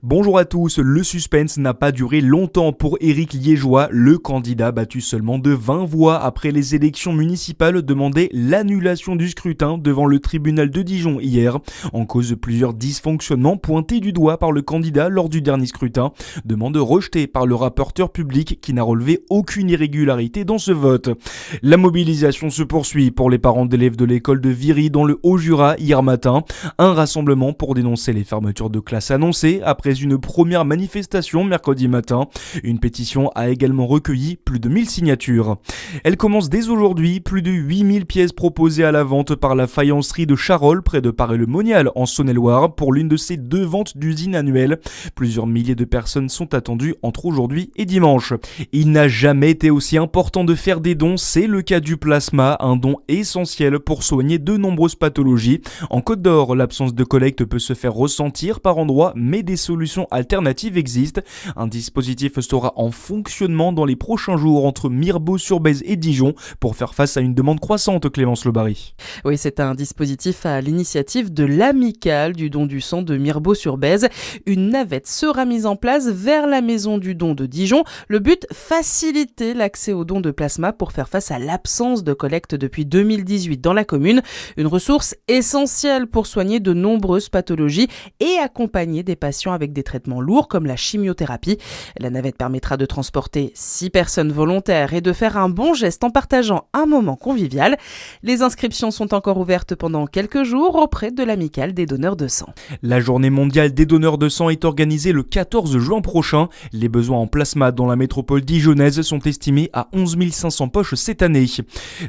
Bonjour à tous, le suspense n'a pas duré longtemps pour Éric Liégeois, le candidat battu seulement de 20 voix après les élections municipales demandait l'annulation du scrutin devant le tribunal de Dijon hier, en cause de plusieurs dysfonctionnements pointés du doigt par le candidat lors du dernier scrutin, demande rejetée par le rapporteur public qui n'a relevé aucune irrégularité dans ce vote. La mobilisation se poursuit pour les parents d'élèves de l'école de Viry dans le Haut-Jura hier matin, un rassemblement pour dénoncer les fermetures de classes annoncées après une première manifestation mercredi matin. Une pétition a également recueilli plus de 1000 signatures. Elle commence dès aujourd'hui, plus de 8000 pièces proposées à la vente par la faïencerie de Charolles près de Paray-le-Monial en Saône-et-Loire pour l'une de ces deux ventes d'usine annuelles. Plusieurs milliers de personnes sont attendues entre aujourd'hui et dimanche. Il n'a jamais été aussi important de faire des dons, c'est le cas du plasma, un don essentiel pour soigner de nombreuses pathologies. En Côte d'Or, l'absence de collecte peut se faire ressentir par endroits, mais des solutions alternatives existent. Un dispositif sera en fonctionnement dans les prochains jours entre Mirebeau-sur-Bèze et Dijon pour faire face à une demande croissante, Clémence Lebary. Oui, c'est un dispositif à l'initiative de l'Amicale du don du sang de Mirebeau-sur-Bèze. Une navette sera mise en place vers la maison du don de Dijon. Le but, faciliter l'accès aux dons de plasma pour faire face à l'absence de collecte depuis 2018 dans la commune. Une ressource essentielle pour soigner de nombreuses pathologies et accompagner des patients avec des traitements lourds comme la chimiothérapie. La navette permettra de transporter 6 personnes volontaires et de faire un bon geste en partageant un moment convivial. Les inscriptions sont encore ouvertes pendant quelques jours auprès de l'Amicale des donneurs de sang. La journée mondiale des donneurs de sang est organisée le 14 juin prochain. Les besoins en plasma dans la métropole dijonnaise sont estimés à 11 500 poches cette année.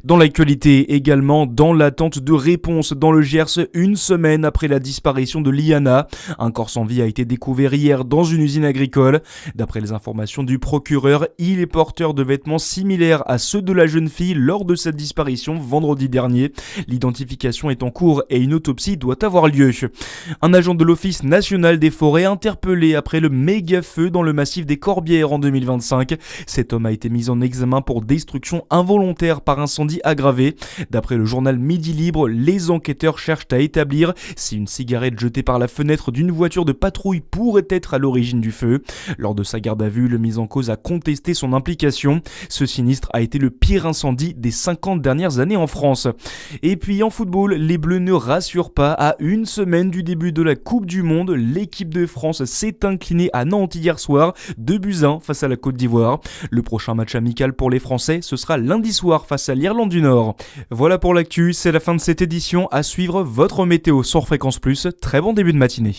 Dans l'actualité également, dans l'attente de réponse dans le Gers, une semaine après la disparition de Liana, un corps sans vie a été découvert hier dans une usine agricole. D'après les informations du procureur, il est porteur de vêtements similaires à ceux de la jeune fille lors de sa disparition vendredi dernier. L'identification est en cours et une autopsie doit avoir lieu. Un agent de l'Office national des forêts interpellé après le méga feu dans le massif des Corbières en 2025. Cet homme a été mis en examen pour destruction involontaire par incendie aggravé. D'après le journal Midi Libre, les enquêteurs cherchent à établir si une cigarette jetée par la fenêtre d'une voiture de patrouille pourrait être à l'origine du feu. Lors de sa garde à vue, le mis en cause a contesté son implication. Ce sinistre a été le pire incendie des 50 dernières années en France. Et puis en football, les Bleus ne rassurent pas. À une semaine du début de la Coupe du Monde, l'équipe de France s'est inclinée à Nantes hier soir, 2-1 face à la Côte d'Ivoire. Le prochain match amical pour les Français, ce sera lundi soir face à l'Irlande du Nord. Voilà pour l'actu, c'est la fin de cette édition. À suivre votre météo sur Fréquence Plus. Très bon début de matinée.